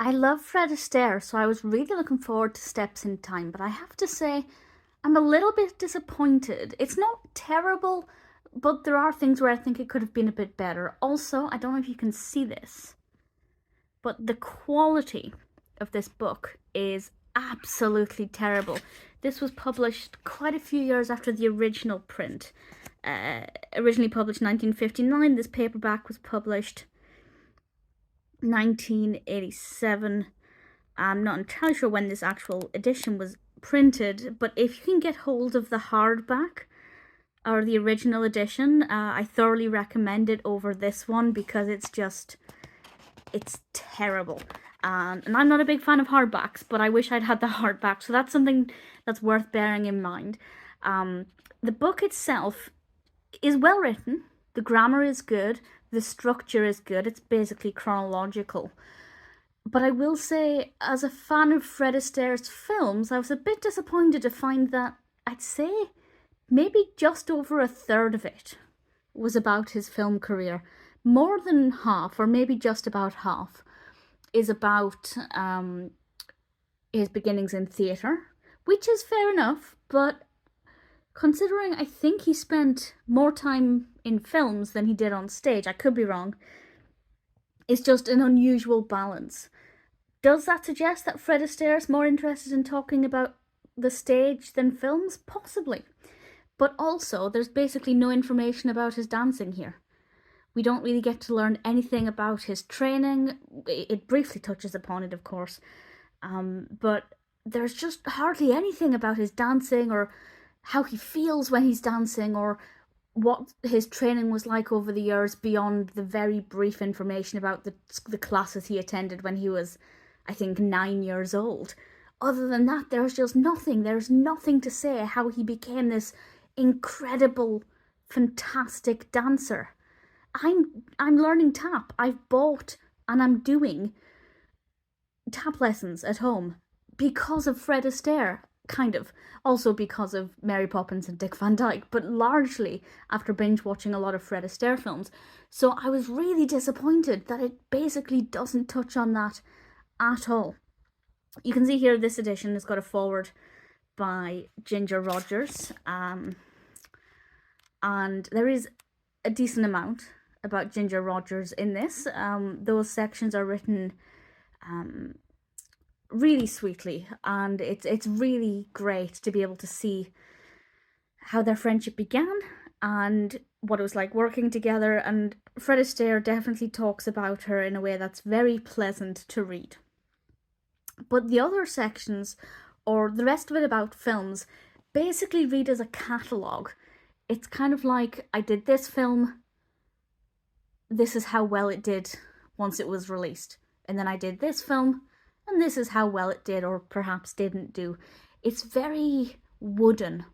I love Fred Astaire, so I was really looking forward to Steps in Time, but I have to say, I'm a little bit disappointed. It's not terrible, but there are things where I think it could have been a bit better. Also, I don't know if you can see this, but the quality of this book is absolutely terrible. This was published quite a few years after the original print. Originally published 1959, this paperback was published 1987. I'm not entirely sure when this actual edition was printed, but if you can get hold of the hardback or the original edition, I thoroughly recommend it over this one because it's terrible. And I'm not a big fan of hardbacks, but I wish I'd had the hardback, so that's something that's worth bearing in mind. The book itself is well written, the grammar is good, the structure is good, it's basically chronological. But I will say, as a fan of Fred Astaire's films, I was a bit disappointed to find that I'd say maybe just over a third of it was about his film career. More than half, or maybe just about half, is about his beginnings in theatre, which is fair enough, but considering I think he spent more time in films than he did on stage, I could be wrong, it's just an unusual balance. Does that suggest that Fred Astaire is more interested in talking about the stage than films? Possibly. But also, there's basically no information about his dancing here. We don't really get to learn anything about his training. It briefly touches upon it, of course. But there's just hardly anything about his dancing or how he feels when he's dancing or what his training was like over the years beyond the very brief information about the classes he attended when he was, I think, 9 years old. Other than that, there's just nothing. There's nothing to say how he became this incredible, fantastic dancer. I'm learning tap. I've bought and I'm doing tap lessons at home because of Fred Astaire, kind of. Also because of Mary Poppins and Dick Van Dyke, but largely after binge watching a lot of Fred Astaire films. So I was really disappointed that it basically doesn't touch on that at all. You can see here this edition has got a foreword by Ginger Rogers, and there is a decent amount about Ginger Rogers in this. Those sections are written really sweetly, and it's really great to be able to see how their friendship began and what it was like working together. And Fred Astaire definitely talks about her in a way that's very pleasant to read. But the other sections, or the rest of it about films, basically read as a catalogue. It's kind of like, I did this film, this is how well it did once it was released. And then I did this film, and this is how well it did or perhaps didn't do. It's very wooden.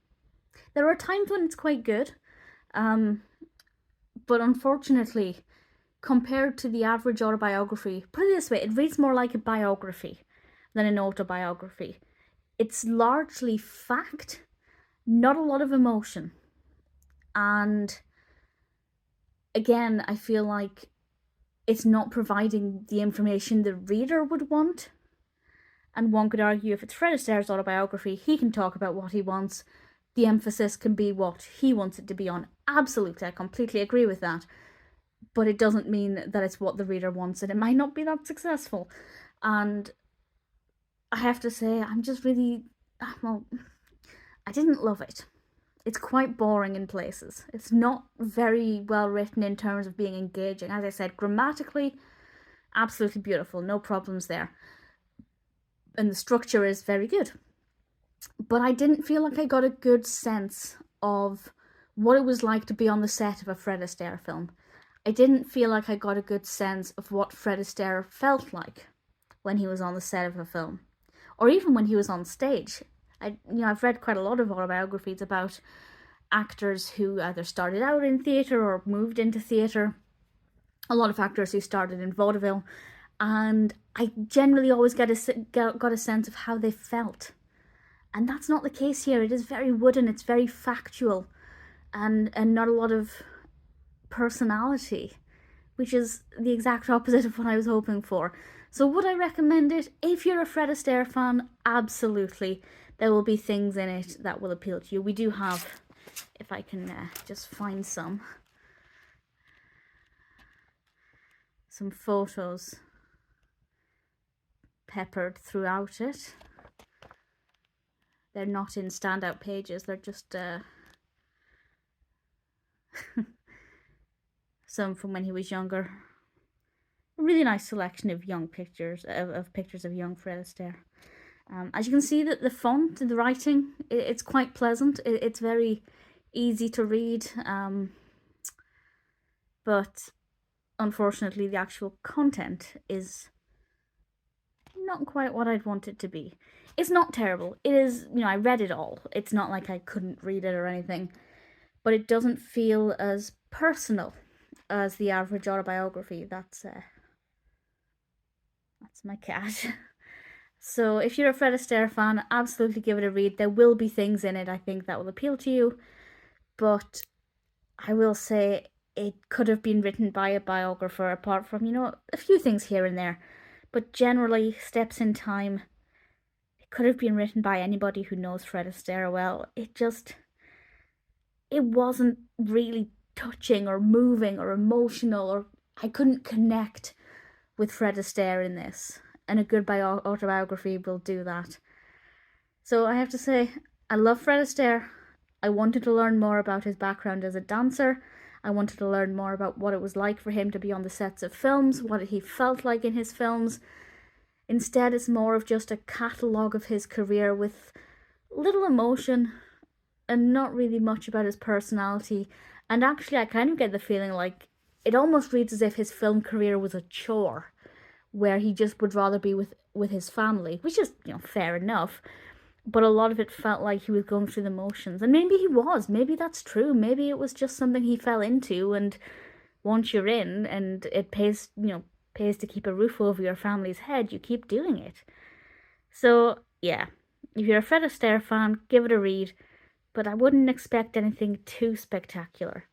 There are times when it's quite good, but unfortunately, compared to the average autobiography, put it this way, it reads more like a biography than an autobiography. It's largely fact, not a lot of emotion. And again, I feel like it's not providing the information the reader would want. And one could argue if it's Fred Astaire's autobiography, he can talk about what he wants. The emphasis can be what he wants it to be on. Absolutely, I completely agree with that. But it doesn't mean that it's what the reader wants, and it might not be that successful. And I have to say, I'm just really, well, I didn't love it. It's quite boring in places. It's not very well written in terms of being engaging. As I said, grammatically, absolutely beautiful, no problems there. And the structure is very good. But I didn't feel like I got a good sense of what it was like to be on the set of a Fred Astaire film. I didn't feel like I got a good sense of what Fred Astaire felt like when he was on the set of a film, or even when he was on stage. I've read quite a lot of autobiographies about actors who either started out in theatre or moved into theatre. A lot of actors who started in vaudeville, and I generally always got a sense of how they felt. And that's not the case here. It is very wooden, it's very factual, and not a lot of personality, which is the exact opposite of what I was hoping for. So would I recommend it? If you're a Fred Astaire fan, absolutely. There will be things in it that will appeal to you. We do have, if I can just find some photos peppered throughout it. They're not in standout pages, they're just some from when he was younger. A really nice selection of young pictures, of pictures of young Fred Astaire. As you can see, that the font and the writing, it's quite pleasant. It's very easy to read, but unfortunately the actual content is not quite what I'd want it to be. It's not terrible. It is, you know, I read it all. It's not like I couldn't read it or anything, but it doesn't feel as personal as the average autobiography. That's my cat. So if you're a Fred Astaire fan, absolutely give it a read. There will be things in it, I think, that will appeal to you, but I will say it could have been written by a biographer, apart from, you know, a few things here and there. But generally, Steps in Time, it could have been written by anybody who knows Fred Astaire well. It wasn't really touching or moving or emotional, or I couldn't connect with Fred Astaire in this. And a good autobiography will do that. So I have to say, I love Fred Astaire. I wanted to learn more about his background as a dancer. I wanted to learn more about what it was like for him to be on the sets of films, what he felt like in his films. Instead, it's more of just a catalogue of his career with little emotion and not really much about his personality. And actually, I kind of get the feeling like it almost reads as if his film career was a chore, where he just would rather be with his family, which is, you know, fair enough. But a lot of it felt like he was going through the motions. And maybe he was. Maybe that's true. Maybe it was just something he fell into, and once you're in and it pays, you know, pays to keep a roof over your family's head, you keep doing it. So, yeah, if you're a Fred Astaire fan, give it a read. But I wouldn't expect anything too spectacular.